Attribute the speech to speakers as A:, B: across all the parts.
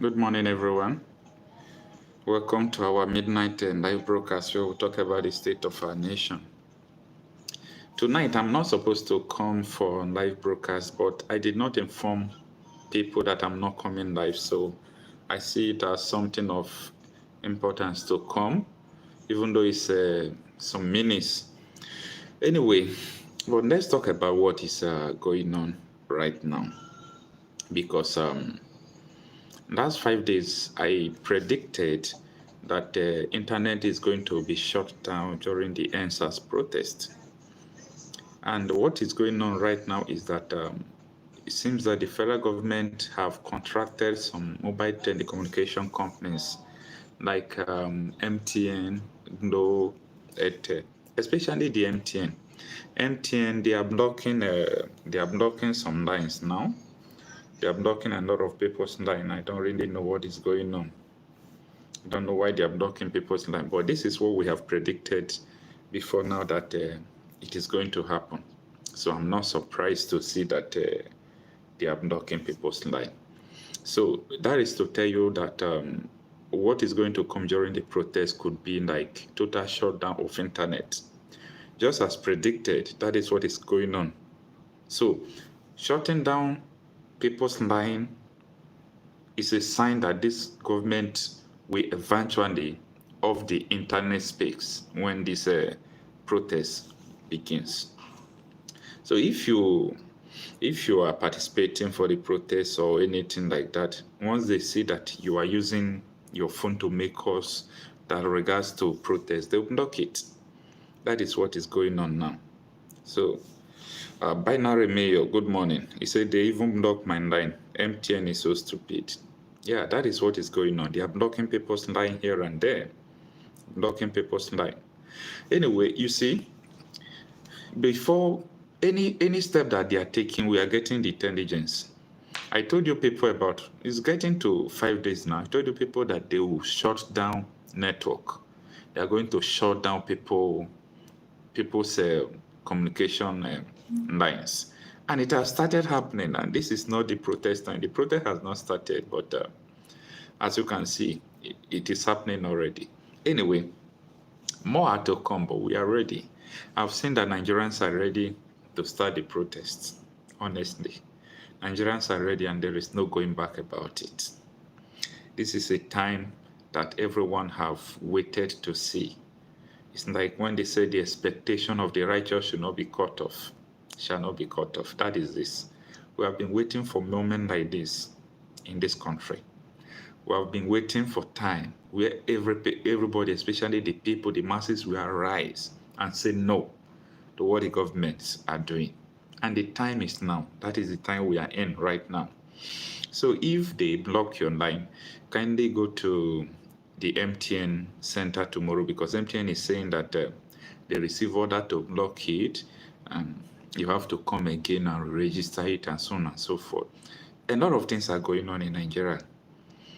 A: Good morning, everyone. Welcome to our midnight live broadcast where we talk about the state of our nation. Tonight, I'm not supposed to come for live broadcast, but I did not inform people that I'm not coming live, so I see it as something of importance to come, even though it's some minutes. Anyway, but let's talk about what is going on right now, because last 5 days, I predicted that the internet is going to be shut down during the NSAS protest. And what is going on right now is that it seems that the federal government have contracted some mobile telecommunication companies like MTN, Glo, especially the MTN. MTN, they are blocking some lines now. They are blocking a lot of people's line. I don't really know what is going on. I don't know why they are blocking people's line, but this is what we have predicted before now that it is going to happen. So I'm not surprised to see that they are blocking people's line. So that is to tell you that what is going to come during the protest could be like total shutdown of internet. Just as predicted, that is what is going on. So shutting down people's line is a sign that this government will eventually off the internet space when this protest begins. So if you are participating for the protest or anything like that, once they see that you are using your phone to make calls that regards to protest, they will block it. That is what is going on now. So Binary Mayor, good morning. He said they even blocked my line. MTN is so stupid. Yeah, that is what is going on. They are blocking people's line here and there. Blocking people's line. Anyway, you see, before any step that they are taking, we are getting the intelligence. I told you people about, it's getting to 5 days now. I told you people that they will shut down network. They are going to shut down people's communication lines. And it has started happening, and this is not the protest time. The protest has not started, but as you can see, it is happening already. Anyway, more are to come, but we are ready. I've seen that Nigerians are ready to start the protests, honestly. Nigerians are ready, and there is no going back about it. This is a time that everyone have waited to see. It's like when they say the expectation of the righteous should not be cut off, shall not be cut off. That is this. We have been waiting for moments like this in this country. We have been waiting for time where everybody, especially the people, the masses, will arise and say no to what the governments are doing. And the time is now. That is the time we are in right now. So if they block your line, kindly go to the MTN center tomorrow, because MTN is saying that they receive order to block it and you have to come again and register it and so on and so forth. A lot of things are going on in Nigeria.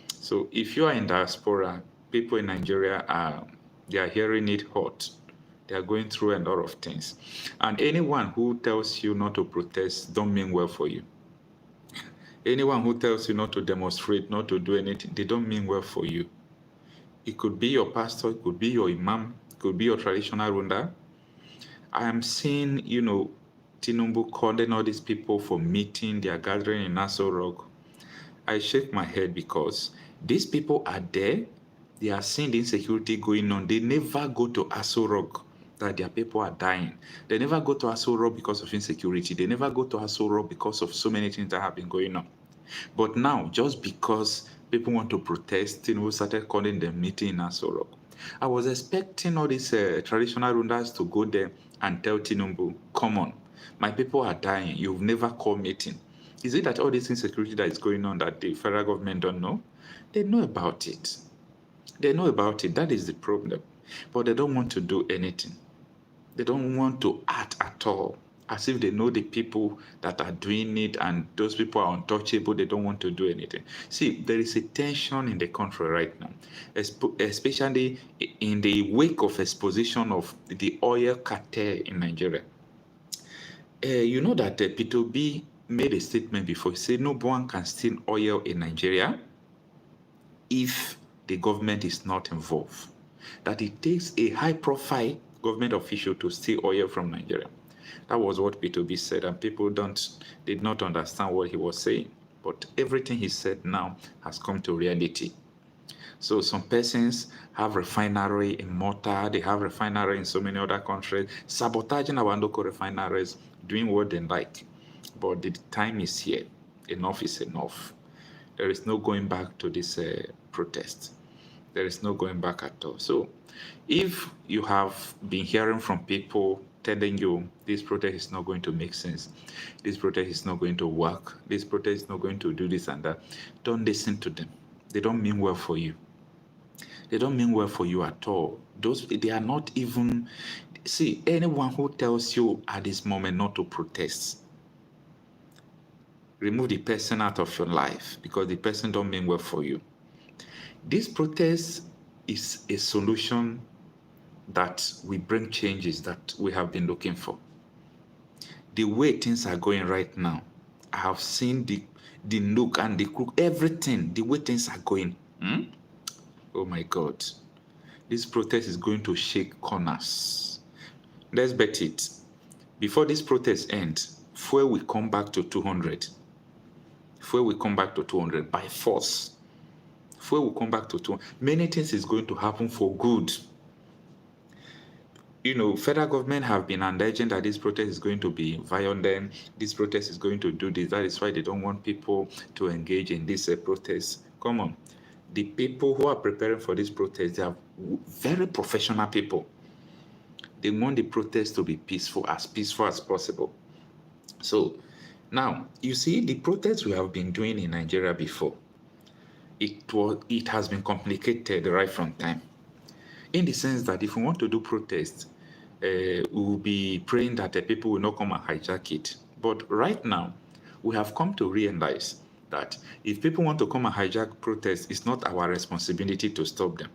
A: So if you are in diaspora, people in Nigeria they are hearing it hot. They are going through a lot of things. And anyone who tells you not to protest don't mean well for you. Anyone who tells you not to demonstrate, not to do anything, they don't mean well for you. It could be your pastor, it could be your imam, it could be your traditional ruler. I am seeing, Tinubu calling all these people for meeting, they are gathering in Aso Rock. I shake my head because these people are there, they are seeing the insecurity going on. They never go to Aso Rock that their people are dying. They never go to Aso Rock because of insecurity. They never go to Aso Rock because of so many things that have been going on. But now, just because people want to protest, started calling them meeting in Aso Rock. I was expecting all these traditional rulers to go there and tell Tinubu, come on, my people are dying. You've never called meeting. Is it that all this insecurity that is going on that the federal government don't know? They know about it. They know about it. That is the problem. But they don't want to do anything. They don't want to act at all, as if they know the people that are doing it and those people are untouchable. They don't want to do anything. See, there is a tension in the country right now, especially in the wake of exposition of the oil cartel in Nigeria. You know that P2B made a statement before. He said no one can steal oil in Nigeria. if the government is not involved. That it takes a high-profile government official to steal oil from Nigeria. That was what P2B said, and people did not understand what he was saying. But everything he said now has come to reality. So some persons have refinery in Malta, they have refinery in so many other countries, sabotaging our local refineries, doing what they like. But the time is here. Enough is enough. There is no going back to this protest. There is no going back at all. So if you have been hearing from people telling you this protest is not going to make sense, this protest is not going to work, this protest is not going to do this and that, don't listen to them. They don't mean well for you. They don't mean well for you at all. They are not even, see, anyone who tells you at this moment not to protest, remove the person out of your life, because the person don't mean well for you. This protest is a solution that will bring changes that we have been looking for. The way things are going right now, I have seen the look and the crook, everything, the way things are going. Oh my God. This protest is going to shake corners. Let's bet it. Before this protest ends, fuel will come back to 200. Fuel will come back to 200 by force. Fuel will come back to 200. Many things is going to happen for good. You know, federal government have been alleging that this protest is going to be violent. This protest is going to do this. That is why they don't want people to engage in this protest. Come on. The people who are preparing for this protest, they are very professional people. They want the protest to be peaceful as possible. So now, you see, the protests we have been doing in Nigeria before, it has been complicated right from time. In the sense that if we want to do protests, we will be praying that the people will not come and hijack it. But right now, we have come to realize that if people want to come and hijack protests, it's not our responsibility to stop them.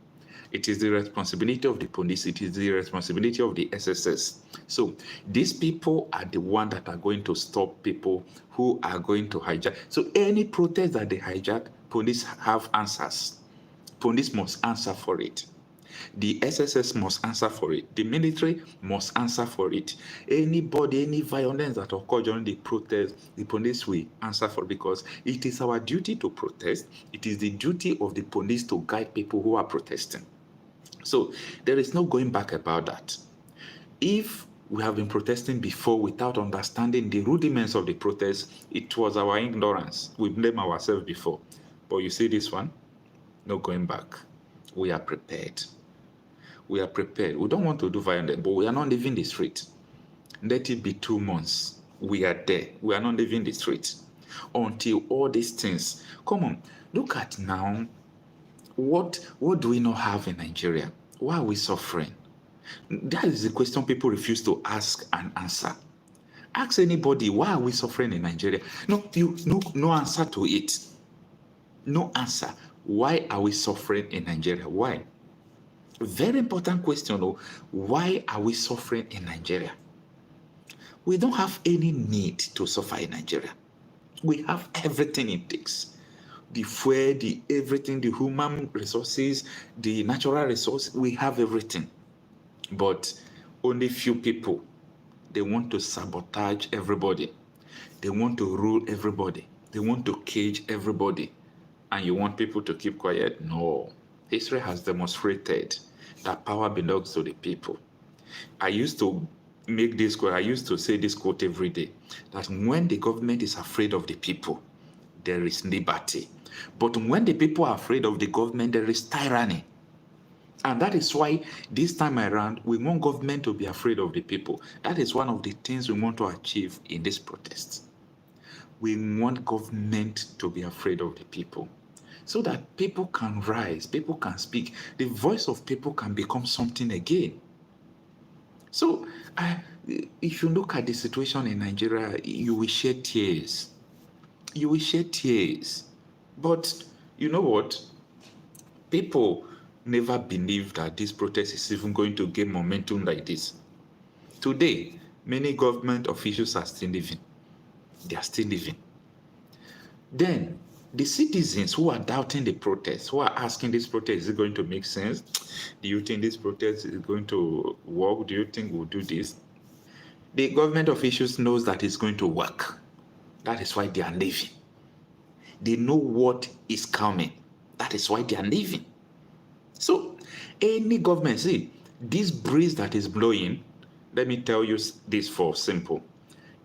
A: It is the responsibility of the police. It is the responsibility of the SSS. So these people are the ones that are going to stop people who are going to hijack. So any protest that they hijack, police have answers. Police must answer for it. The SSS must answer for it. The military must answer for it. Anybody, any violence that occurs during the protest, the police will answer for it, because it is our duty to protest. It is the duty of the police to guide people who are protesting. So there is no going back about that. If we have been protesting before without understanding the rudiments of the protest, it was our ignorance. We blame ourselves before. But you see this one? No going back. We are prepared. We are prepared. We don't want to do violence, but we are not leaving the street. Let it be 2 months. We are there. We are not leaving the street until all these things. Come on, look at now. What do we not have in Nigeria? Why are we suffering? That is the question people refuse to ask and answer. Ask anybody, why are we suffering in Nigeria? No answer to it. No answer. Why are we suffering in Nigeria? Why? Very important question. Why are we suffering in Nigeria? We don't have any need to suffer in Nigeria. We have everything it takes. The fuel, the everything, the human resources, the natural resources, we have everything. But only few people, they want to sabotage everybody. They want to rule everybody. They want to cage everybody. And you want people to keep quiet? No. History has demonstrated that power belongs to the people. I used to make this quote, I used to say this quote every day, that when the government is afraid of the people, there is liberty. But when the people are afraid of the government, there is tyranny. And that is why this time around, we want government to be afraid of the people. That is one of the things we want to achieve in this protest. We want government to be afraid of the people, so that people can rise, people can speak. The voice of people can become something again. So if you look at the situation in Nigeria, you will shed tears. You will shed tears. But you know what? People never believed that this protest is even going to gain momentum like this. Today, many government officials are still living. They are still living. Then, The citizens who are doubting the protest, who are asking this protest, is it going to make sense? Do you think this protest is going to work? Do you think we'll do this? The government officials knows that it's going to work. That is why they are leaving. They know what is coming. That is why they are leaving. So, any government, see, this breeze that is blowing, let me tell you this for simple.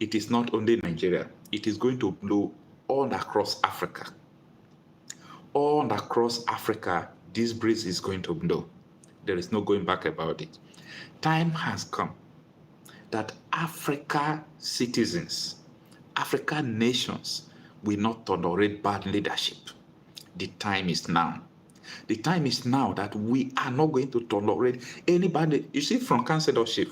A: It is not only Nigeria. It is going to blow all across Africa. All across Africa, this breeze is going to blow. There is no going back about it. Time has come that Africa citizens, African nations will not tolerate bad leadership. The time is now. The time is now that we are not going to tolerate anybody. You see, from councillorship,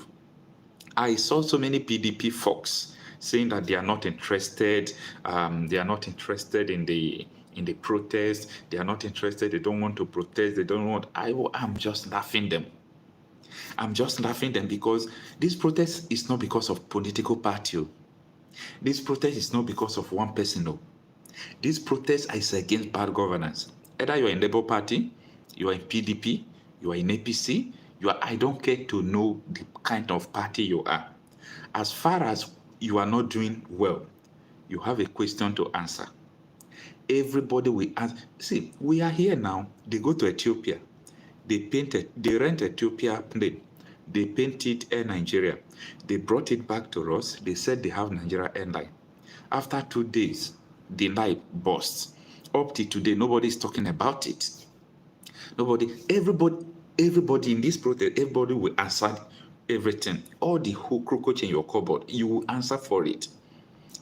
A: I saw so many PDP folks saying that they are not interested. They are not interested in the protest. They are not interested. They don't want to protest. They don't want. I'm just laughing them. I'm just laughing them because this protest is not because of political party. This protest is not because of one person. No. This protest is against bad governance. Either you are in Labour Party, you are in PDP, you are in APC, I don't care to know the kind of party you are. As far as you are not doing well, you have a question to answer. Everybody will answer. See, we are here now. They go to Ethiopia. They rent Ethiopia plane. They paint it Air Nigeria. They brought it back to us. They said they have Nigeria airline. After 2 days, the line burst. Up to today, nobody is talking about it. Everybody in this protest, everybody will answer everything. All the cockroach in your cupboard, you will answer for it.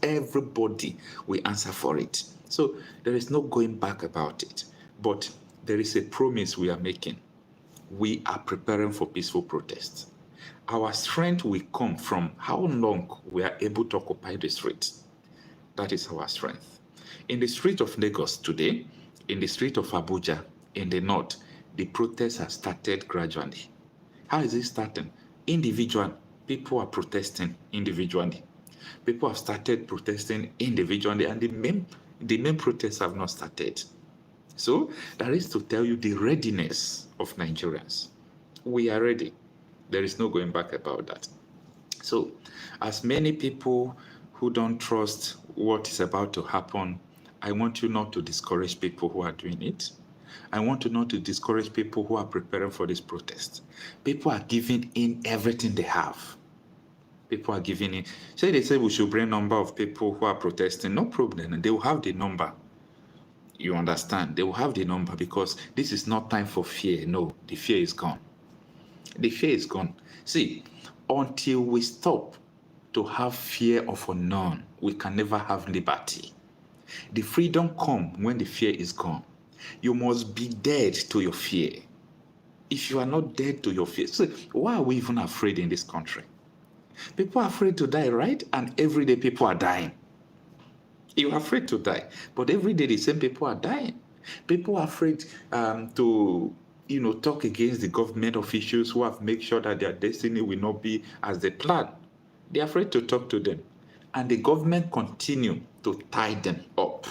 A: Everybody will answer for it. So there is no going back about it. But there is a promise we are making. We are preparing for peaceful protests. Our strength will come from how long we are able to occupy the streets. That is our strength. In the street of Lagos today, in the street of Abuja, in the north, the protests have started gradually. How is it starting? Individual people are protesting individually. People have started protesting individually, and the main protests have not started. So that is to tell you the readiness of Nigerians. We are ready. There is no going back about that. So as many people who don't trust what is about to happen, I want you not to discourage people who are doing it. I want you not to discourage people who are preparing for this protest. People are giving in everything they have. People are giving in. Say they say we should bring number of people who are protesting. No problem. And they will have the number. You understand? They will have the number because this is not time for fear. No, the fear is gone. The fear is gone. See, until we stop to have fear of unknown, we can never have liberty. The freedom comes when the fear is gone. You must be dead to your fear. If you are not dead to your fear, so why are we even afraid in this country? People are afraid to die, right? And every day people are dying. You're afraid to die, but every day the same people are dying. People are afraid to talk against the government officials who have made sure that their destiny will not be as they plan. They're afraid to talk to them. And the government continue to tie them up.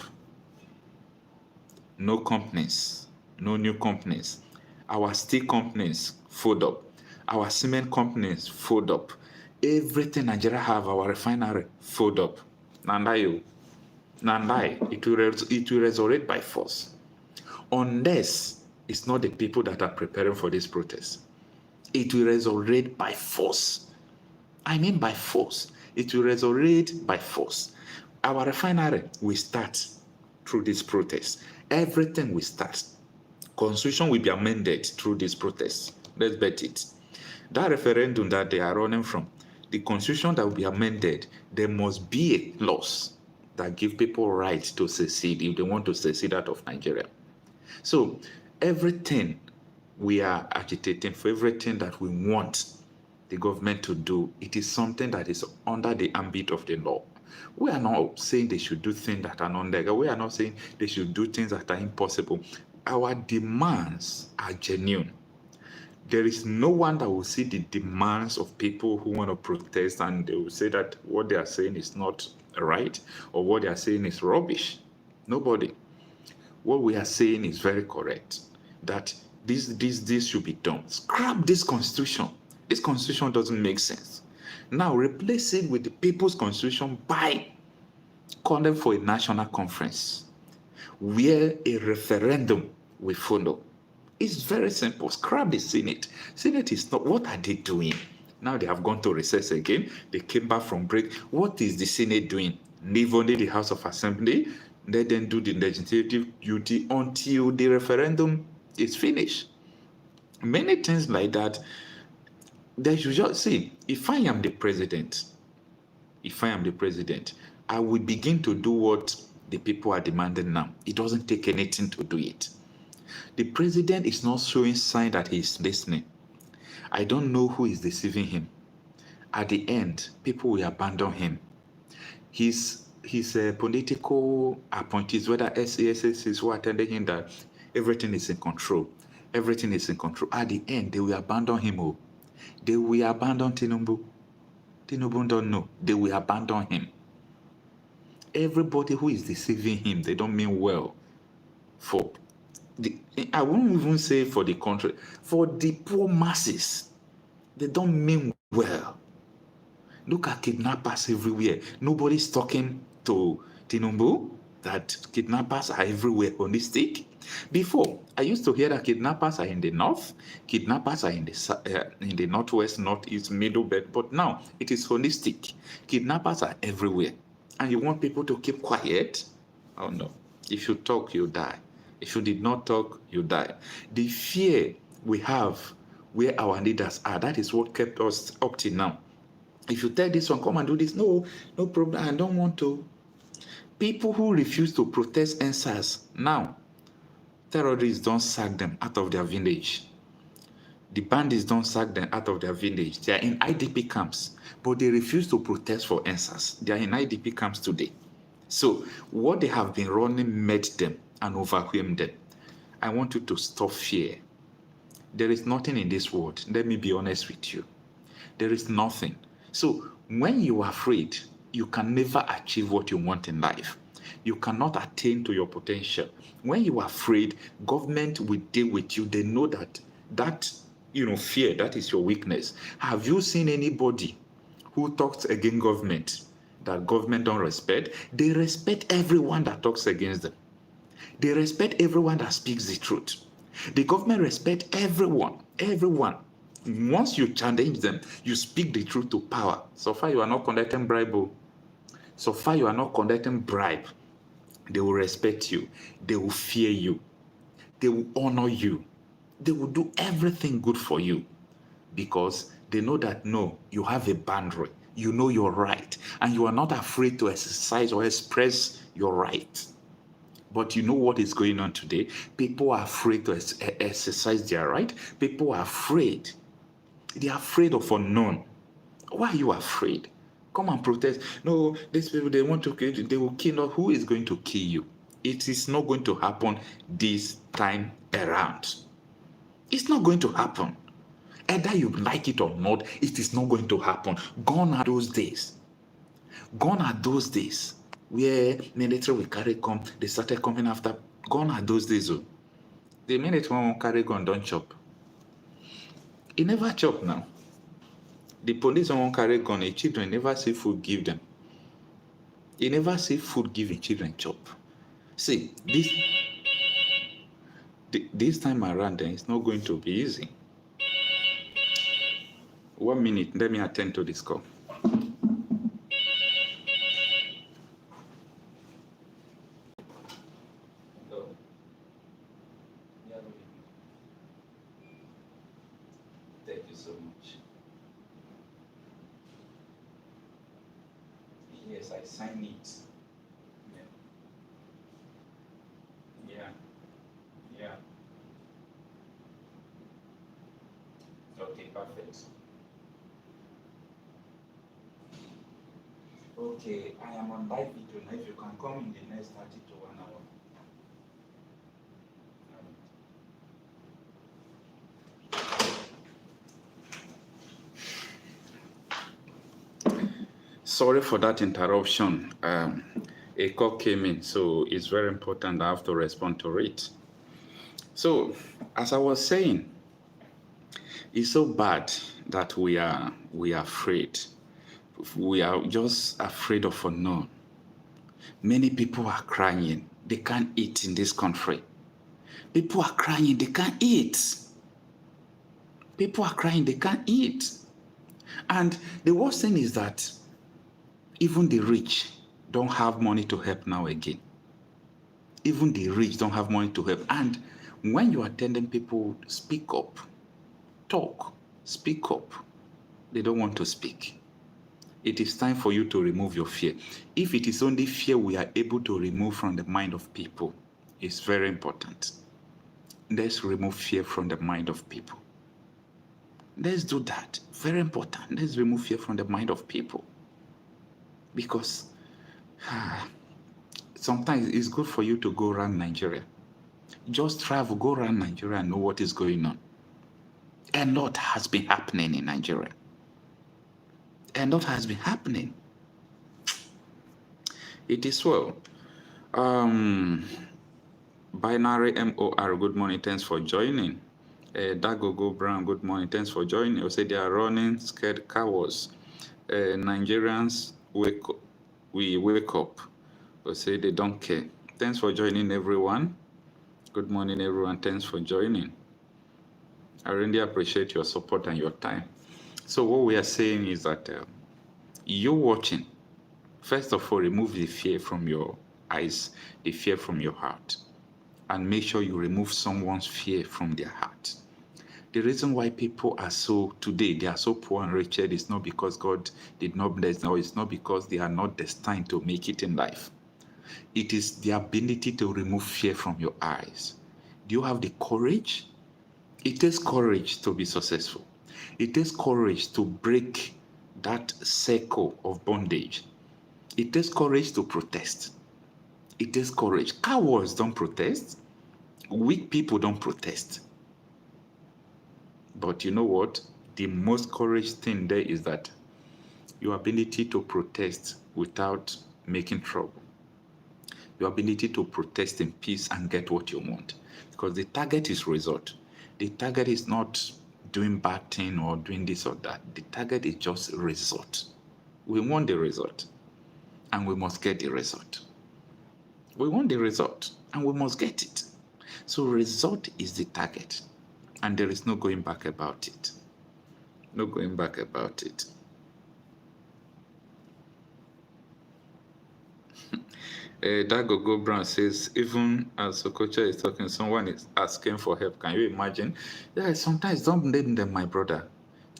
A: No companies, no new companies. Our steel companies fold up. Our cement companies fold up. Everything Nigeria have, our refinery fold up. Nandai, it will resurrect by force. Unless it's not the people that are preparing for this protest. It will resurrect by force. I mean by force. It will resurrect by force. Our refinery will start through this protest. Everything will start. Constitution will be amended through this protest. Let's bet it. That referendum that they are running from, the constitution that will be amended, there must be a clause that give people right to secede if they want to secede out of Nigeria. So everything we are agitating for, everything that we want the government to do, it is something that is under the ambit of the law. We are not saying they should do things that are not legal. We are not saying they should do things that are impossible. Our demands are genuine. There is no one that will see the demands of people who want to protest and they will say that what they are saying is not right or what they are saying is rubbish. Nobody. what we are saying is very correct, that this should be done. Scrap this constitution. This constitution doesn't make sense. Now replace it with the people's constitution by calling for a national conference where a referendum will follow. It's very simple. Scrap the Senate. Senate is not, what are they doing? Now they have gone to recess again. They came back from break. What is the Senate doing? Leave only the House of Assembly, let them do the legislative duty until the referendum is finished. Many things like that, they should just see, if I am the president, I will begin to do what the people are demanding now. It doesn't take anything to do it. The president is not showing sign that he is listening. I don't know who is deceiving him. At the end, people will abandon him. His political appointees, whether SASs who attended him, that everything is in control. Everything is in control. At the end, they will abandon him. Oh. They will abandon Tinubu. Tinubu don't know. They will abandon him. Everybody who is deceiving him, they don't mean well for I won't even say for the country, for the poor masses. They don't mean well. Look at kidnappers everywhere. Nobody's talking to Tinubu that kidnappers are everywhere holistic. Before, I used to hear that kidnappers are in the north, kidnappers are in the northwest, northeast, middle belt, but now it is holistic. Kidnappers are everywhere. And you want people to keep quiet? Oh no. If you talk, you die. If you did not talk, you die. The fear we have where our leaders are, that is what kept us up till now. If you tell this one, come and do this, no problem, I don't want to. People who refuse to protest answers, now, terrorists don't sack them out of their village. The bandits don't sack them out of their village. They are in IDP camps, but they refuse to protest for answers. They are in IDP camps today. So what they have been running met them and overwhelmed them. I want you to stop fear. There is nothing in this world. Let me be honest with you. There is nothing. So when you are afraid, you can never achieve what you want in life. You cannot attain to your potential. When you are afraid, government will deal with you. They know that fear, that is your weakness. Have you seen anybody who talks against government that government don't respect? They respect everyone that talks against them. They respect everyone that speaks the truth. The government respects everyone. Once you challenge them, you speak the truth to power. So far you are not conducting bribe. So far you are not conducting bribe. They will respect you. They will fear you. They will honor you. They will do everything good for you because they know that, no, you have a boundary. You know your right, and you are not afraid to exercise or express your right. But you know what is going on today? People are afraid to exercise their right. People are afraid. They are afraid of unknown. Why are you afraid? Come and protest. No, these people, they want to kill you. They will kill us. Who is going to kill you? It is not going to happen this time around. It's not going to happen. Either you like it or not, it is not going to happen. Gone are those days. Gone are those days where military will carry gun. They started coming after. Gone are those days. Oh. The military won't carry gun, don't chop. It never chop now. The police won't carry gun. The children never see food give them. You never see food giving children chop. See, this time around, then it's not going to be easy. 1 minute, let me attend to this call. Thank you so much. Yes, I signed it. Yeah. Okay, perfect. Okay, I am on live video now. If you can come in the next 30 to 1 hour. Sorry for that interruption. a call came in, so it's very important I have to respond to it. So, as I was saying, it's so bad that we are afraid. We are just afraid of unknown. Many people are crying. They can't eat in this country. People are crying. They can't eat. People are crying. They can't eat. And the worst thing is that even the rich don't have money to help now again. Even the rich don't have money to help. And when you are telling people, speak up, talk, speak up, they don't want to speak. It is time for you to remove your fear. If it is only fear we are able to remove from the mind of people, it's very important. Let's remove fear from the mind of people. Let's do that. Very important. Let's remove fear from the mind of people. Because sometimes it's good for you to go around Nigeria. Just travel, go around Nigeria and know what is going on. A lot has been happening in Nigeria. A lot has been happening. It is well. Binary MOR, good morning. Thanks for joining. Dagogo Brown, good morning. Thanks for joining. You say they are running scared cowards. Nigerians we wake up. You say they don't care. Thanks for joining, everyone. Good morning, everyone. Thanks for joining. I really appreciate your support and your time. So what we are saying is that you watching, first of all, remove the fear from your eyes, the fear from your heart, and make sure you remove someone's fear from their heart. The reason why people are so, today, they are so poor and wretched is not because God did not bless them, or it's not because they are not destined to make it in life. It is the ability to remove fear from your eyes. Do you have the courage? It takes courage to be successful. It takes courage to break that circle of bondage. It takes courage to protest. It takes courage. Cowards don't protest. Weak people don't protest. But you know what? The most courage thing there is that your ability to protest without making trouble. Your ability to protest in peace and get what you want. Because the target is result. The target is not doing bad thing or doing this or that. The target is just result. We want the result. And we must get the result. We want the result. And we must get it. So result is the target. And there is no going back about it. No going back about it. Dagogo Brown says, even as Okocha is talking, someone is asking for help. Can you imagine? Yeah, sometimes don't blame them, my brother.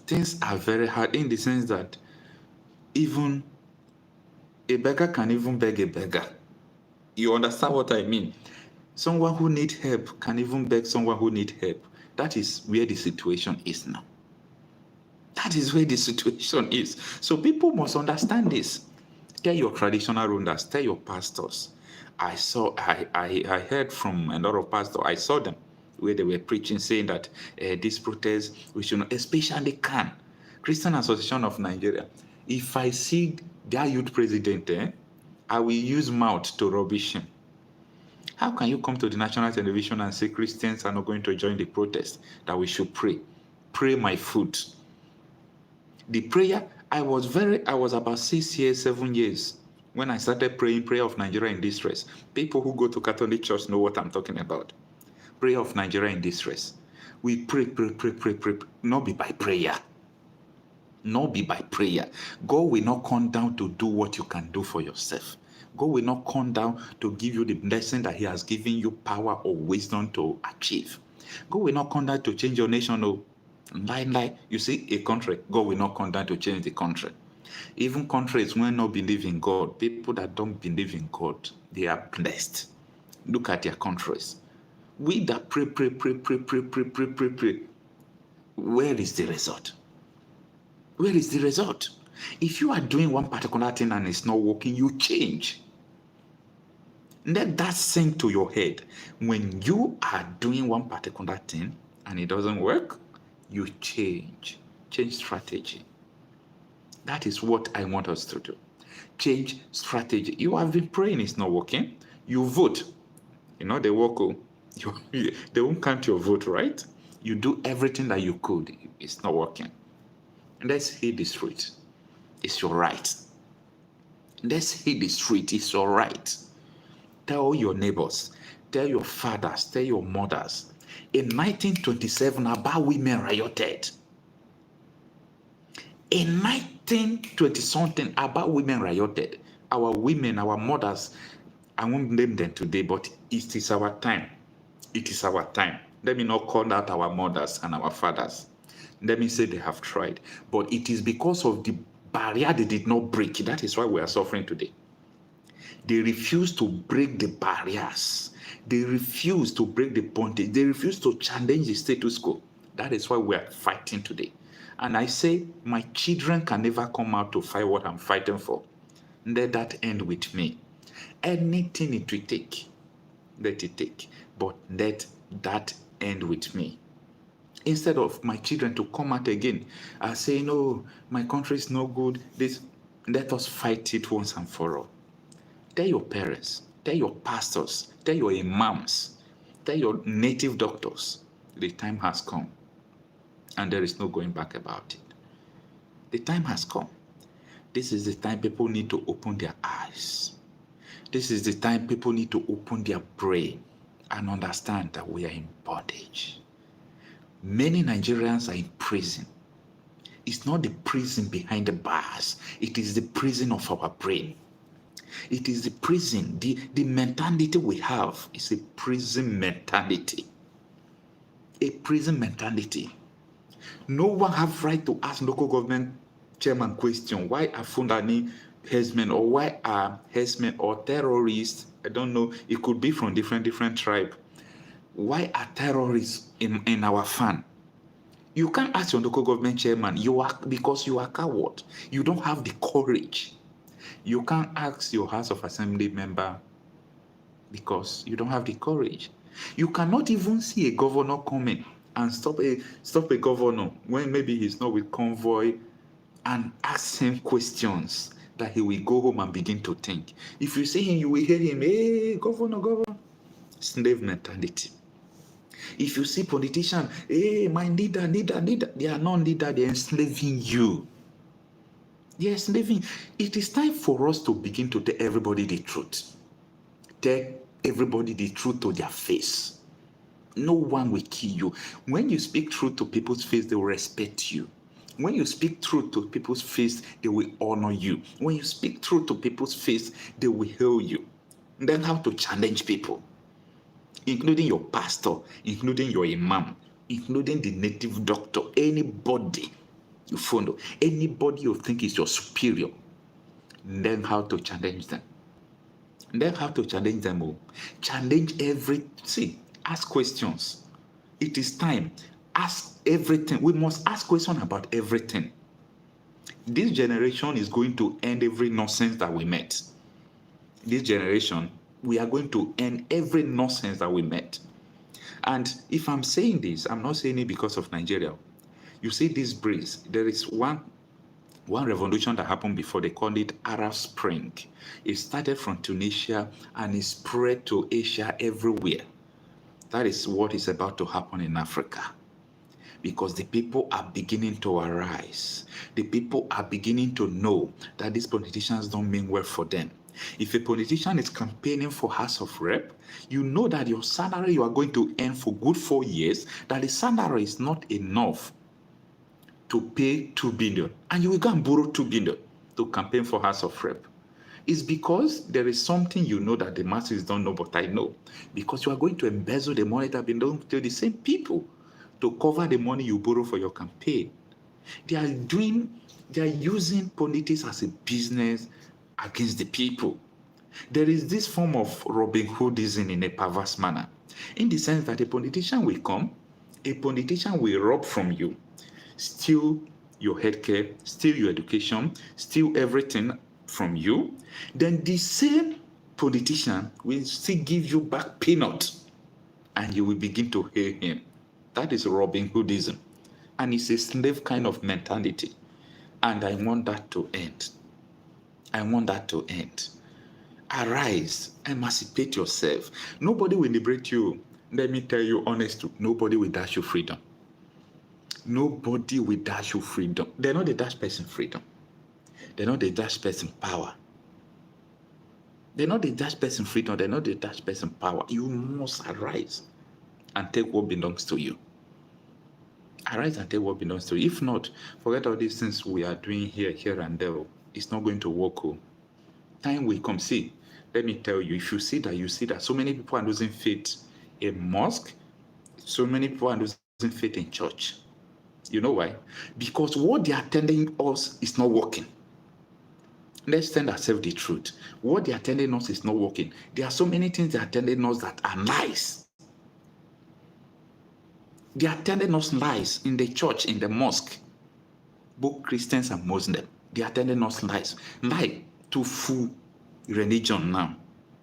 A: Things are very hard in the sense that even a beggar can even beg a beggar. You understand what I mean? Someone who needs help can even beg someone who needs help. That is where the situation is now. That is where the situation is. So people must understand this. Tell your traditional rulers, tell your pastors. I heard from a lot of pastors, I saw them where they were preaching, saying that this protest, we should not, especially CAN, Christian Association of Nigeria. If I see their youth president, I will use mouth to rubbish him. How can you come to the national television and say Christians are not going to join the protest, that we should pray? Pray my foot. The prayer, I was about 6 years, 7 years when I started praying prayer of Nigeria in distress. People who go to Catholic church know what I'm talking about. Prayer of Nigeria in distress. We pray, not be by prayer. Not be by prayer. God will not come down to do what you can do for yourself. God will not come down to give you the blessing that he has given you power or wisdom to achieve. God will not come down to change your nation. No. Lie. You see, a country, God will not come down to change the country. Even countries will not believe in God. People that don't believe in God, they are blessed. Look at their countries. We that pray. Where is the result? Where is the result? If you are doing one particular thing and it's not working, you change. Let that sink to your head. When you are doing one particular thing and it doesn't work, you change strategy. That is what I want us to do. Change strategy. You have been praying, it's not working. You vote. They work. They won't count your vote, right? You do everything that you could. It's not working. Let's hit the street. It's your right. Let's hit the street. It's your right. Tell your neighbors, tell your fathers, tell your mothers. In 1927, about women rioted. In 1920-something, about women rioted. Our women, our mothers, I won't name them today, but it is our time. It is our time. Let me not call out our mothers and our fathers. Let me say they have tried. But it is because of the barrier they did not break. That is why we are suffering today. They refuse to break the barriers. They refuse to break the bondage. They refuse to challenge the status quo. That is why we are fighting today. And I say, my children can never come out to fight what I'm fighting for. Let that end with me. Anything it will take, let it take. But let that end with me. Instead of my children to come out again and say, no, my country is no good. Let us fight it once and for all. Tell your parents, tell your pastors, tell your imams, tell your native doctors, the time has come. And there is no going back about it. The time has come. This is the time people need to open their eyes. This is the time people need to open their brain and understand that we are in bondage. Many Nigerians are in prison. It's not the prison behind the bars. It is the prison of our brain. It is the prison. The mentality we have is a prison mentality. A prison mentality. No one have right to ask local government chairman question. Why are Fulani herdsmen, or why are herdsmen or terrorists? I don't know. It could be from different tribe. Why are terrorists in our farm? You can't ask your local government chairman. Because you are coward. You don't have the courage. You can't ask your House of Assembly member because you don't have the courage. You cannot even see a governor coming and stop a governor when maybe he's not with convoy and ask him questions that he will go home and begin to think. If you see him, you will hear him, hey, governor. Slave mentality. If you see politician, hey, my leader, they are not leader, they are enslaving you. They are enslaving. It is time for us to begin to tell everybody the truth. Tell everybody the truth to their face. No one will kill you. When you speak truth to people's face, they will respect you. When you speak truth to people's face, they will honor you. When you speak truth to people's face, they will hail you. Learn how to challenge people, including your pastor, including your imam, including the native doctor, anybody you follow, anybody you think is your superior. Learn how to challenge them. Learn how to challenge them all. Challenge everything. Ask questions. It is time. Ask everything. We must ask questions about everything. This generation is going to end every nonsense that we met. This generation, we are going to end every nonsense that we met. And if I'm saying this, I'm not saying it because of Nigeria. You see this breeze. There is one revolution that happened before. They called it Arab Spring. It started from Tunisia and it spread to Asia everywhere. That is what is about to happen in Africa. Because the people are beginning to arise. The people are beginning to know that these politicians don't mean well for them. If a politician is campaigning for House of Rep, you know that your salary you are going to earn for good 4 years, that the salary is not enough to pay 2 billion. And you will go and borrow 2 billion to campaign for House of Rep. It's because there is something you know that the masses don't know, but I know. Because you are going to embezzle the money that belongs to the same people to cover the money you borrow for your campaign. They are using politics as a business against the people. There is this form of Robin Hoodism in a perverse manner, in the sense that a politician will come, a politician will rob from you, steal your healthcare, steal your education, steal everything from you. Then the same politician will still give you back peanuts, and you will begin to hail him. That is Robin Hoodism, and it's a slave kind of mentality, and I want that to end. I want that to end. Arise, emancipate yourself. Nobody will liberate you. Let me tell you honestly, nobody will dash you freedom. Nobody will dash you freedom. They're not the dash person freedom. They're not the dash person power. They're not the dash person freedom. They're not the dash person power. You must arise and take what belongs to you. Arise and take what belongs to you. If not, forget all these things we are doing here and there. It's not going to work. Time will come. See, let me tell you, if you see that so many people are losing faith in mosque, so many people are losing faith in church. You know why? Because what they are telling us is not working. Let's tell ourselves the truth. What they are telling us is not working. There are so many things they are telling us that are lies. They are telling us lies in the church, in the mosque, both Christians and Muslims. They are telling us lies. Lie to full religion now.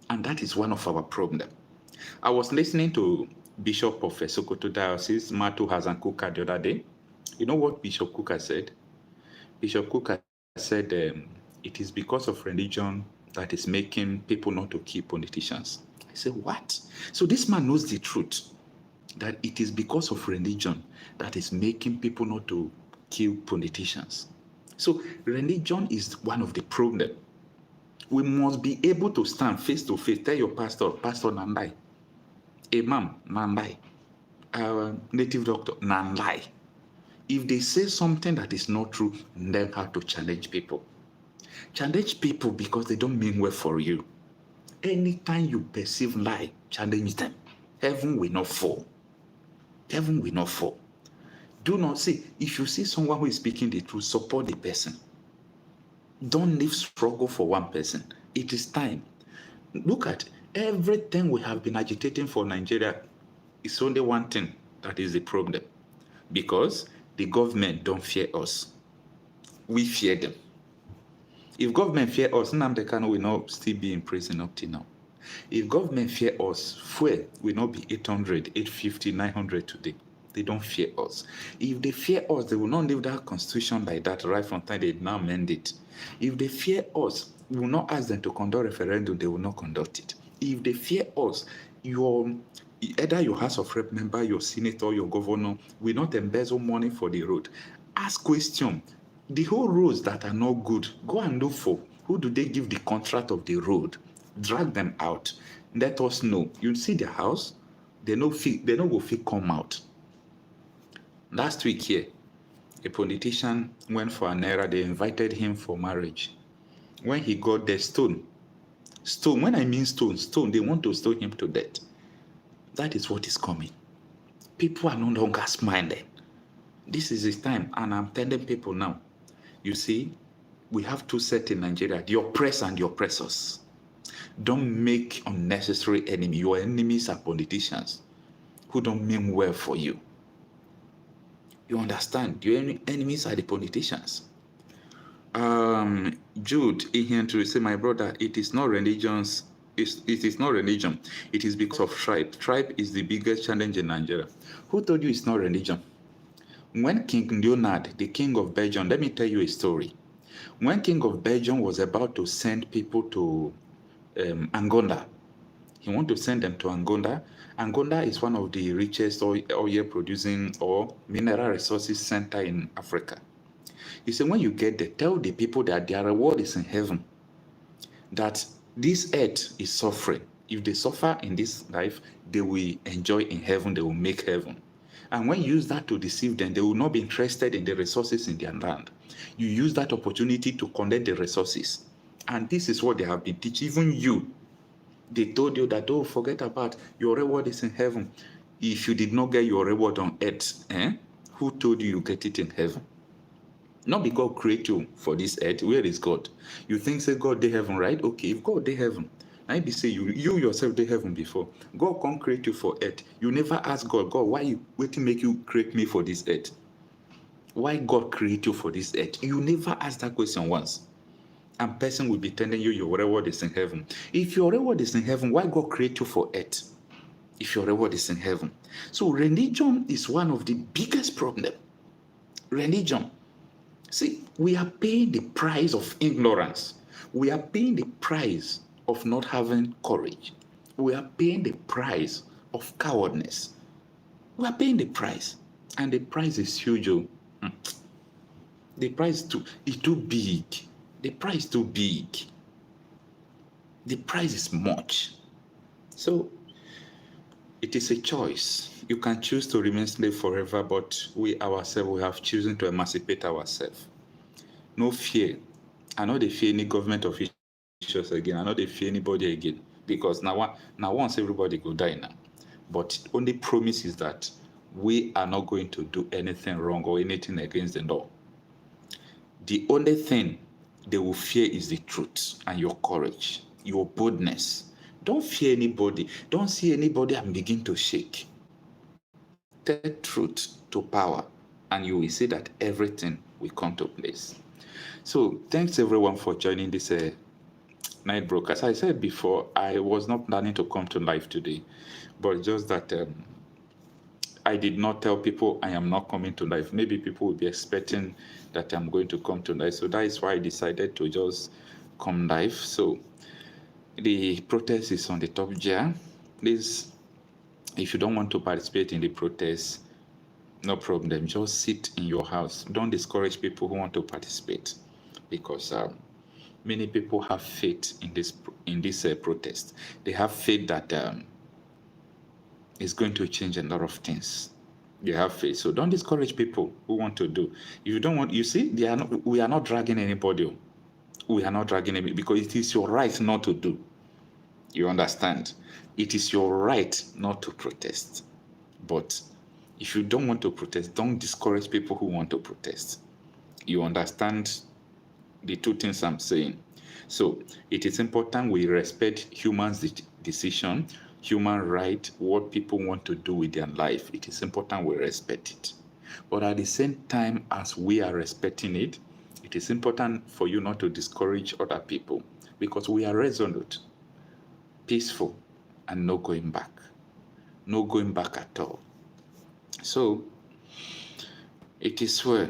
A: And that is one of our problems. I was listening to Bishop of Sokoto Diocese, Matu Hazan Kuka, the other day. You know what Bishop Kuka said? Bishop Kuka said it is because of religion that is making people not to kill politicians. I said, what? So this man knows the truth, that it is because of religion that is making people not to kill politicians. So religion is one of the problems. We must be able to stand face to face. Tell your pastor, Pastor Nnamdi, Imam Nnamdi, native doctor Nnamdi. If they say something that is not true, learn how to challenge people. Challenge people because they don't mean well for you. Anytime you perceive lie, challenge them. Heaven will not fall. Heaven will not fall. Do not see, if you see someone who is speaking the truth, support the person. Don't leave struggle for one person. It is time. Look at everything we have been agitating for Nigeria. It's only one thing that is the problem. Because the government don't fear us. We fear them. If government fear us, Nnamdi Kanu will not still be in prison up till now. If government fear us, fuel will not be 800, 850, 900 today. They don't fear us. If they fear us, they will not leave that constitution like that right from time they now amend it. If they fear us, we will not ask them to conduct referendum, they will not conduct it. If they fear us, either your House of Rep member, your senator, your governor will not embezzle money for the road. Ask question. The whole roads that are not good, go and look for who do they give the contract of the road. Drag them out. Let us know. You see their house, they no go fit come out. Last week here, a politician went for an era. They invited him for marriage. When he got there, stone. When I mean stone, they want to stone him to death. That is what is coming. People are no longer smiling. This is his time, and I'm telling people now. You see, we have two sets in Nigeria, the oppressed and the oppressors. Don't make unnecessary enemy. Your enemies are politicians who don't mean well for you. You understand? Your enemies are the politicians. Jude here to say, my brother, it is not religions. It is not religion. It is because of tribe. Tribe is the biggest challenge in Nigeria. Who told you it's not religion? When King Leonard, the king of Belgium, let me tell you a story. When King of Belgium was about to send people to Angola, he wanted to send them to Angola. Angola is one of the richest oil producing or mineral resources center in Africa. He said, when you get there, tell the people that their reward is in heaven, that this earth is suffering. If they suffer in this life, they will enjoy in heaven, they will make heaven. And when you use that to deceive them, they will not be interested in the resources in their land. You use that opportunity to collect the resources. And this is what they have been teaching. Even you, they told you that, don't forget about your reward is in heaven. If you did not get your reward on earth, who told you get it in heaven? Not because God created you for this earth. Where is God? You think, say, God did heaven, right? Okay, if God did heaven, I be say you yourself did heaven before. God can't create you for earth. You never ask God, why you waiting make you create me for this earth? Why God create you for this earth? You never ask that question once. And person will be telling you your reward is in heaven. If your reward is in heaven, why God create you for earth? If your reward is in heaven. So religion is one of the biggest problems. Religion. See, we are paying the price of ignorance. We are paying the price of not having courage. We are paying the price of cowardness. We are paying the price. And the price is huge. The price is too big. The price is too big. The price is much. So it is a choice. You can choose to remain slave forever, but we ourselves, we have chosen to emancipate ourselves. No fear. I know they fear any government officials again. I know they fear anybody again. Because now once everybody go die now. But only promise is that we are not going to do anything wrong or anything against the law. The only thing they will fear is the truth and your courage, your boldness. Don't fear anybody. Don't see anybody and begin to shake. Take truth to power, and you will see that everything will come to place. So thanks everyone for joining this night broadcast. As I said before, I was not planning to come to live today, but just that I did not tell people I am not coming to live. Maybe people will be expecting that I'm going to come to live. So that is why I decided to just come live. So the protest is on the top jar. Please, if you don't want to participate in the protest, no problem. Just sit in your house. Don't discourage people who want to participate, because many people have faith in this protest. They have faith that it's going to change a lot of things. They have faith. So don't discourage people who want to do. If you don't want, you see, we are not dragging anybody. We are not dragging anybody, because it is your right not to do. You understand? It is your right not to protest. But if you don't want to protest, don't discourage people who want to protest. You understand the two things I'm saying? So it is important we respect humans' decision, human right, what people want to do with their life. It is important we respect it. But at the same time as we are respecting it, it is important for you not to discourage other people, because we are resolute, peaceful, and no going back. No going back at all. So it is well.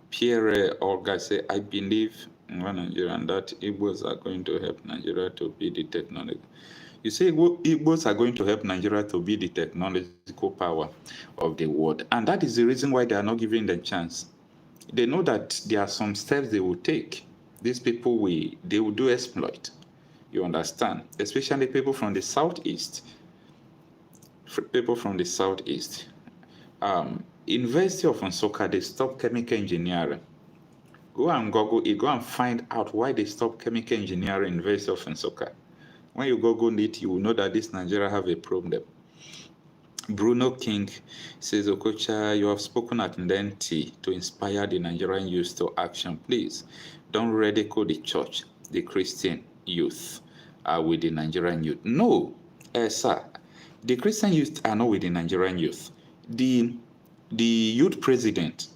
A: Pierre Olga say, I believe in Nigeria and that Igbos are going to help Nigeria to be the technology. You say Igbos are going to help Nigeria to be the technological power of the world. And that is the reason why they are not giving them chance. They know that there are some steps they will take. These people, they will do exploit. You understand? Especially people from the southeast. People from the southeast. University of Nsukka, they stopped chemical engineering. Go and Google it. Go and find out why they stopped chemical engineering in University of Nsukka. When you Google it, you will know that this Nigeria have a problem. Bruno King says, Okocha, you have spoken at Nnamdi to inspire the Nigerian youth to action. Please, don't ridicule the church, the Christian youth with the Nigerian youth. No, sir. The Christian youth are not with the Nigerian youth. The youth president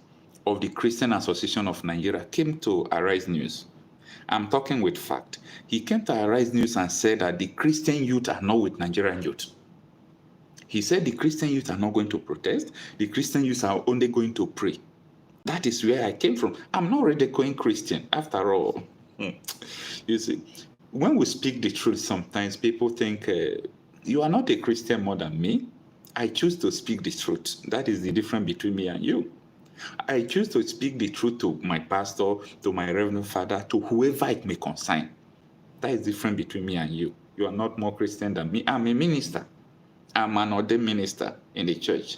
A: of the Christian Association of Nigeria came to Arise News. I'm talking with fact. He came to Arise News and said that the Christian youth are not with Nigerian youth. He said the Christian youth are not going to protest. The Christian youth are only going to pray. That is where I came from. I'm not really going Christian, after all. You see, when we speak the truth, sometimes people think, you are not a Christian more than me. I choose to speak the truth. That is the difference between me and you. I choose to speak the truth to my pastor, to my reverend father, to whoever it may concern. That is the difference between me and you. You are not more Christian than me. I'm a minister. I'm an ordained minister in the church.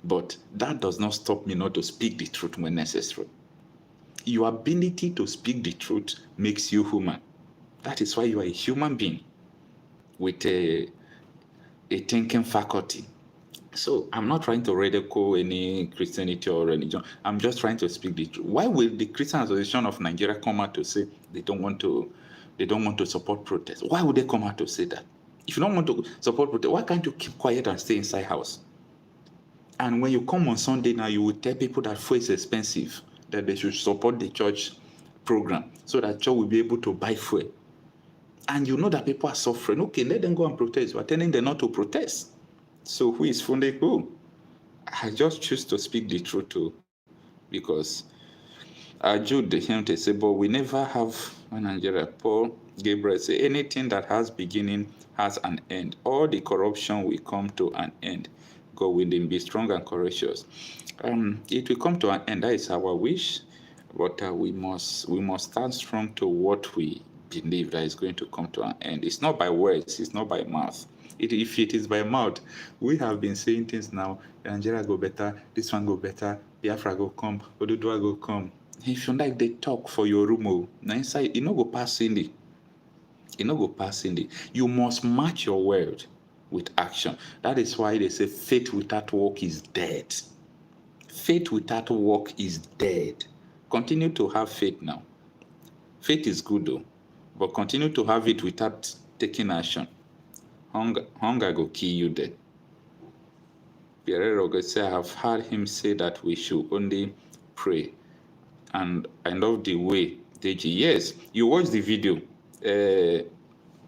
A: But that does not stop me not to speak the truth when necessary. Your ability to speak the truth makes you human. That is why you are a human being with a thinking faculty. So I'm not trying to ridicule any Christianity or religion. I'm just trying to speak the truth. Why will the Christian Association of Nigeria come out to say they don't want to support protest? Why would they come out to say that? If you don't want to support protest, why can't you keep quiet and stay inside house? And when you come on Sunday now, you will tell people that food is expensive, that they should support the church program so that church will be able to buy food. And you know that people are suffering. Okay, let them go and protest. We're telling them not to protest. So who is fooling who? I just choose to speak the truth too, because Jude him to say, but we never have in Nigeria. Paul Gabriel say, anything that has beginning has an end. All the corruption will come to an end. God willing, be strong and courageous. It will come to an end. That is our wish, but we must stand strong to what we believe that is going to come to an end. It's not by words. It's not by mouth. If it is by mouth, we have been saying things now. Nigeria go better. This one go better. Biafra go come. Oduduwa go come. If you like, they talk for your room. Now inside, you no go pass in it. You no go pass in it. You must match your word with action. That is why they say faith without work is dead. Faith without work is dead. Continue to have faith now. Faith is good though, but continue to have it without taking action. Hunger go kill you then. Pierre Roger say, I have heard him say that we should only pray. And I love the way Deji. Yes, you watch the video.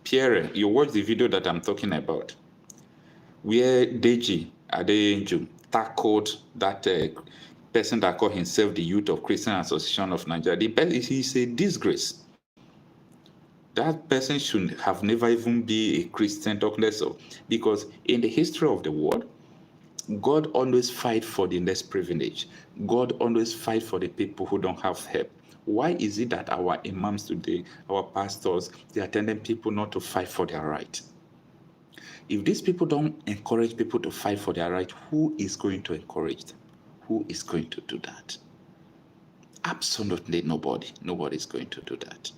A: Pierre, you watch the video that I'm talking about. Where Deji Adeyanju tackled that person that called himself the Youth of Christian Association of Nigeria. He's a disgrace. That person should have never even be a Christian, talk less of, because in the history of the world, God always fight for the less privileged. God always fight for the people who don't have help. Why is it that our imams today, our pastors, they are telling people not to fight for their right? If these people don't encourage people to fight for their right, who is going to encourage them? Who is going to do that? Absolutely nobody. Nobody is going to do that.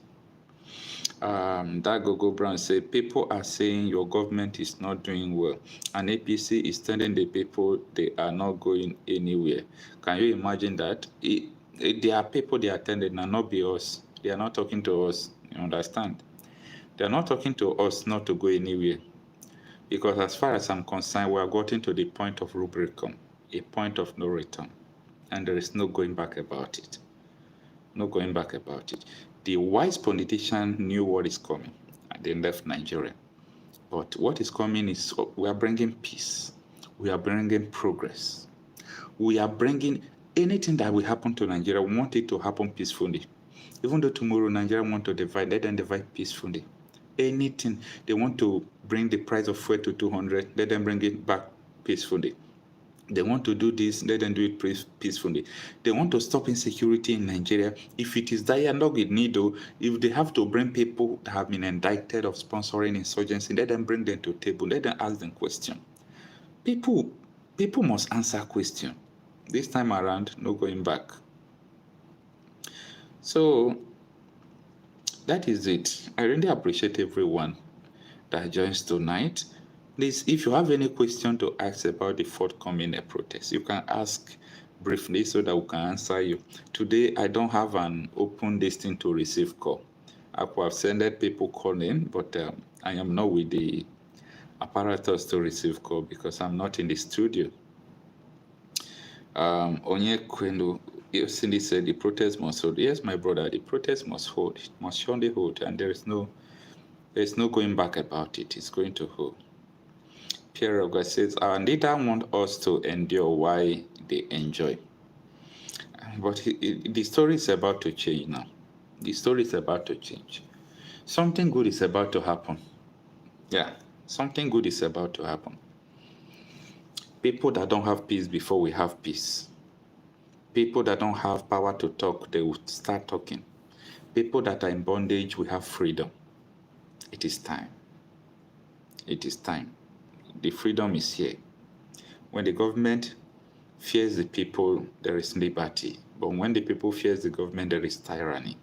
A: That Gogo Brown said, people are saying your government is not doing well, and APC is telling the people they are not going anywhere. Can you imagine that? There are people they are telling, and not be us. They are not talking to us. You understand? They are not talking to us not to go anywhere. Because as far as I'm concerned, we are getting to the point of Rubicon, a point of no return. And there is no going back about it. No going back about it. The wise politician knew what is coming, and they left Nigeria. But what is coming is we are bringing peace. We are bringing progress. We are bringing anything that will happen to Nigeria. We want it to happen peacefully. Even though tomorrow Nigeria want to divide, let them divide peacefully. Anything they want to bring the price of fuel to 200, let them bring it back peacefully. They want to do this, let them do it peacefully. They want to stop insecurity in Nigeria. If it is dialogue with Nido, if they have to bring people that have been indicted of sponsoring insurgency, let them bring them to the table, let them ask them questions. People must answer questions. This time around, no going back. So that is it. I really appreciate everyone that joins tonight. Please, if you have any question to ask about the forthcoming protest, you can ask briefly so that we can answer you. Today, I don't have an open listing to receive call. I could have sent people calling, but I am not with the apparatus to receive call because I'm not in the studio. Onye Kwendo Cindy said the protest must hold. Yes, my brother, the protest must hold. It must surely hold, and there is no going back about it. It's going to hold. Pierre Roger says, our leader want us to endure while they enjoy. But the story is about to change now. The story is about to change. Something good is about to happen. Yeah, something good is about to happen. People that don't have peace before we have peace. People that don't have power to talk, they will start talking. People that are in bondage, we have freedom. It is time. It is time. The freedom is here. When the government fears the people, there is liberty. But when the people fears the government, there is tyranny.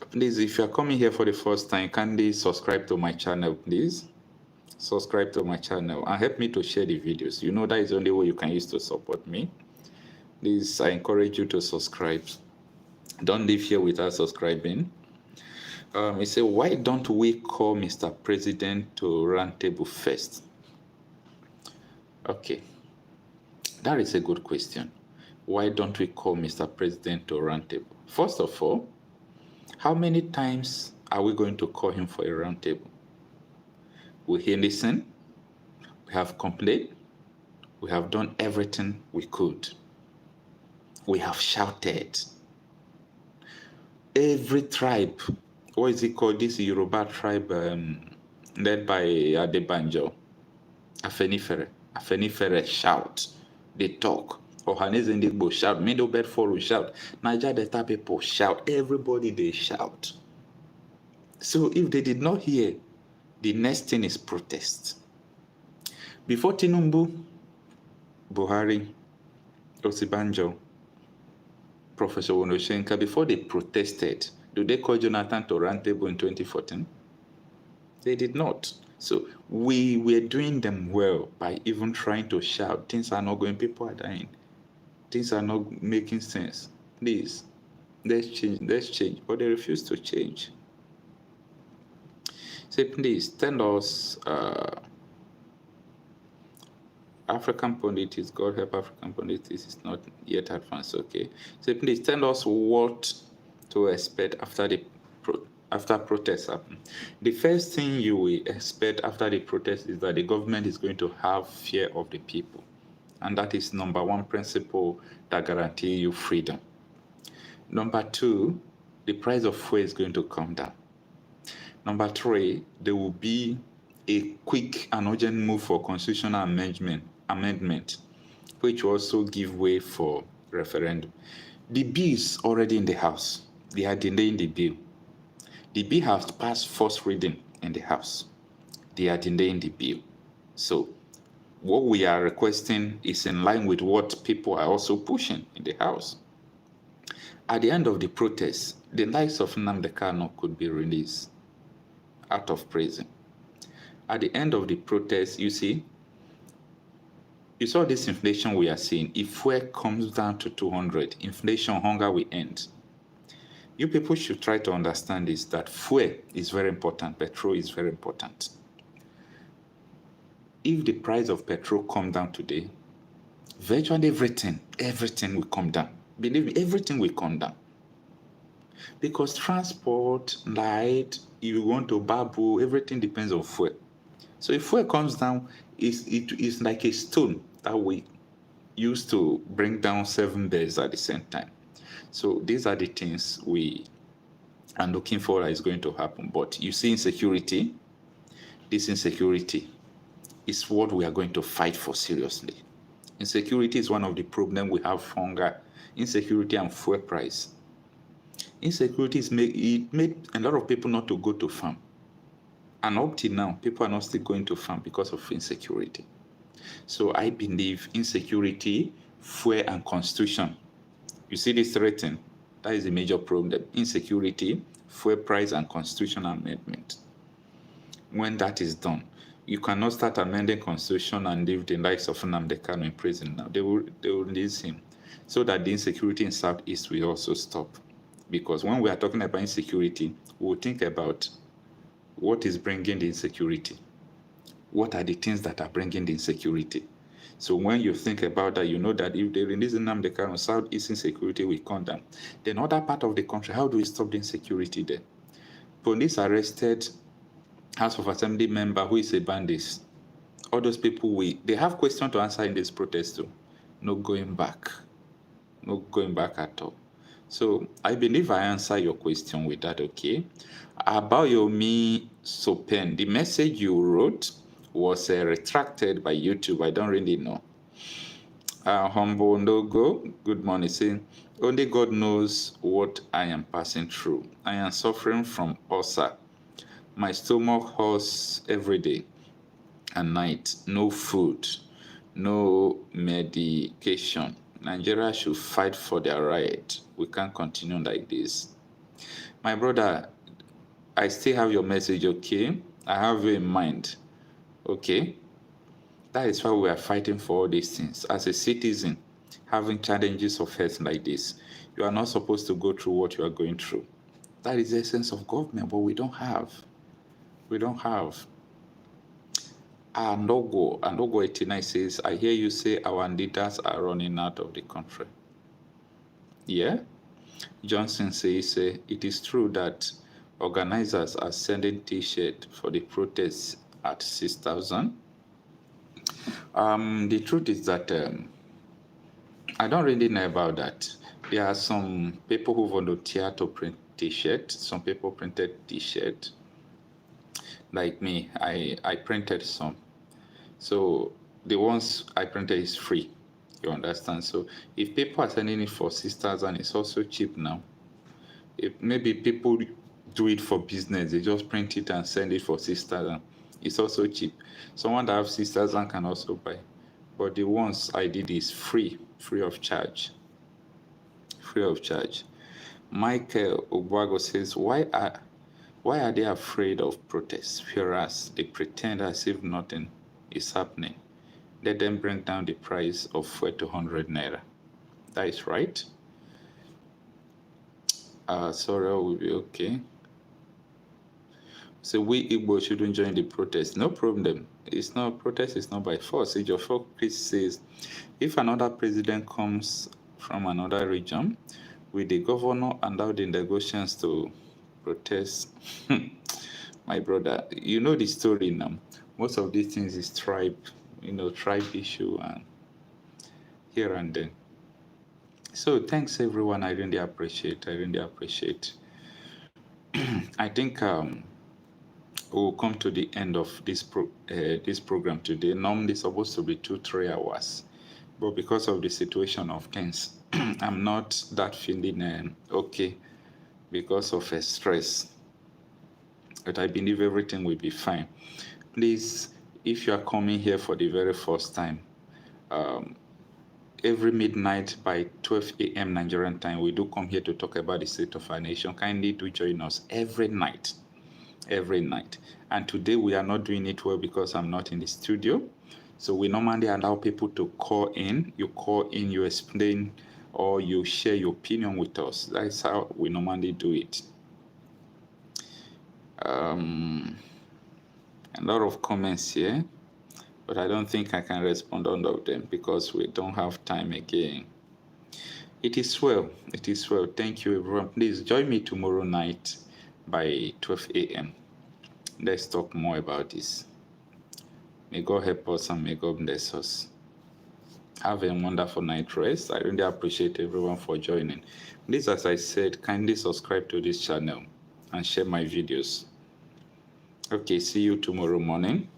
A: Please, if you are coming here for the first time, kindly subscribe to my channel, please. Subscribe to my channel and help me to share the videos. You know that is the only way you can use to support me. Please, I encourage you to subscribe. Don't leave here without subscribing. He said, why don't we call Mr. President to roundtable first? Okay, that is a good question. Why don't we call Mr. President to roundtable? First of all, how many times are we going to call him for a roundtable? Will he listen? We have complained. We have done everything we could. We have shouted. Every tribe, what is it called? This Yoruba tribe led by Adebanjo, Afenifere shout. They talk. Ohanese and Igbo shout. Middle Bedford will shout. Niger Delta people shout. Everybody they shout. So if they did not hear, the next thing is protest. Before Tinubu, Buhari, Osibanjo, Professor Wonoshenka, before they protested, do they call Jonathan to round table in 2014? They did not. So we were doing them well by even trying to shout, things are not going, people are dying. Things are not making sense. Please, let's change. But they refuse to change. Say, please, tell us, African politics, God help African politics, is not yet advanced, okay? So please tell us what to expect after protests happen. The first thing you will expect after the protest is that the government is going to have fear of the people. And that is number one principle that guarantees you freedom. Number two, the price of fuel is going to come down. Number three, there will be a quick and urgent move for constitutional amendment, which will also give way for referendum. The bill is already in the House. They are delaying the bill. The bill has passed first reading in the House. They are delaying the bill. So what we are requesting is in line with what people are also pushing in the House. At the end of the protest, the likes of Nnamdi Kanu could be released out of prison. At the end of the protest, you saw this inflation we are seeing. If fuel comes down to 200, inflation, hunger will end. You people should try to understand this, that fuel is very important, petrol is very important. If the price of petrol comes down today, virtually everything will come down. Believe me, everything will come down. Because transport, light, if you want to babu, everything depends on fuel. So if fuel comes down, it is like a stone that we use to bring down 7 bears at the same time. So these are the things we are looking for that is going to happen. But you see insecurity, this insecurity is what we are going to fight for seriously. Insecurity is one of the problems we have, hunger, insecurity and fuel price. Insecurity made a lot of people not to go to farm. And up till now, people are not still going to farm because of insecurity. So I believe insecurity, fuel, and constitution. You see this threatened? That is a major problem. Insecurity, fuel price, and constitutional amendment. When that is done, you cannot start amending constitution and leave the likes of Nnamdi Kanu in prison now. They will release him so that the insecurity in Southeast will also stop. Because when we are talking about insecurity, we will think about what is bringing the insecurity. What are the things that are bringing the insecurity? So when you think about that, you know that if they release Nnamdi Kanu, Southeast insecurity will come down. Then other part of the country, how do we stop the insecurity there? Police arrested House of Assembly member who is a bandit. All those people, they have questions to answer in this protest too. No going back. No going back at all. So I believe I answer your question with that, okay? About Yomi Sopen, the message you wrote was retracted by YouTube. I don't really know. Humble Nogo, good morning. Saying, only God knows what I am passing through. I am suffering from ulcer. My stomach hurts every day and night. No food, no medication. Nigeria should fight for their right. We can't continue like this. My brother, I still have your message, okay? I have you in mind, okay? That is why we are fighting for all these things. As a citizen, having challenges of health like this, you are not supposed to go through what you are going through. That is the essence of government, but we don't have. We don't have. Andogo 89 says, I hear you say our leaders are running out of the country. Yeah? Johnson says, it is true that organizers are sending T-shirts for the protests at 6,000. The truth is that I don't really know about that. There are some people who volunteer to print t-shirt. Some people printed t-shirt. Like me, I printed some. So the ones I printed is free. You understand? So if people are sending it for 6,000, it's also cheap now. If maybe people do it for business, they just print it and send it for 6,000. It's also cheap. Someone that has 6,000 can also buy. But the ones I did is free of charge. Free of charge. Michael Obuago says, why are they afraid of protests, whereas they pretend as if nothing is happening? Let them bring down the price of fuel to 100 naira. That is right. Sowore will be okay. So we Igbo shouldn't join the protest. No problem. It's not protest. It's not by force. Ejiofor Chris says, if another president comes from another region, will the governor allow the negotiations to protest? My brother, you know the story now. Most of these things is tribe issue and here and then. So thanks everyone. I really appreciate. I think we'll come to the end of this program today. Normally it's supposed to be 2-3 hours, but because of the situation of things, I'm not that feeling okay because of stress. But I believe everything will be fine. Please, if you are coming here for the very first time, every midnight by 12 a.m. Nigerian time, we do come here to talk about the state of our nation. Kindly do join us every night. And today we are not doing it well because I'm not in the studio. So we normally allow people to call in. You call in, you explain, or you share your opinion with us. That's how we normally do it. A lot of comments here, but I don't think I can respond all of them because we don't have time again. It is well. Thank you, everyone. Please join me tomorrow night by 12 a.m. Let's talk more about this. May God help us and may God bless us. Have a wonderful night rest. I really appreciate everyone for joining. Please, as I said, kindly subscribe to this channel and share my videos. Okay, see you tomorrow morning.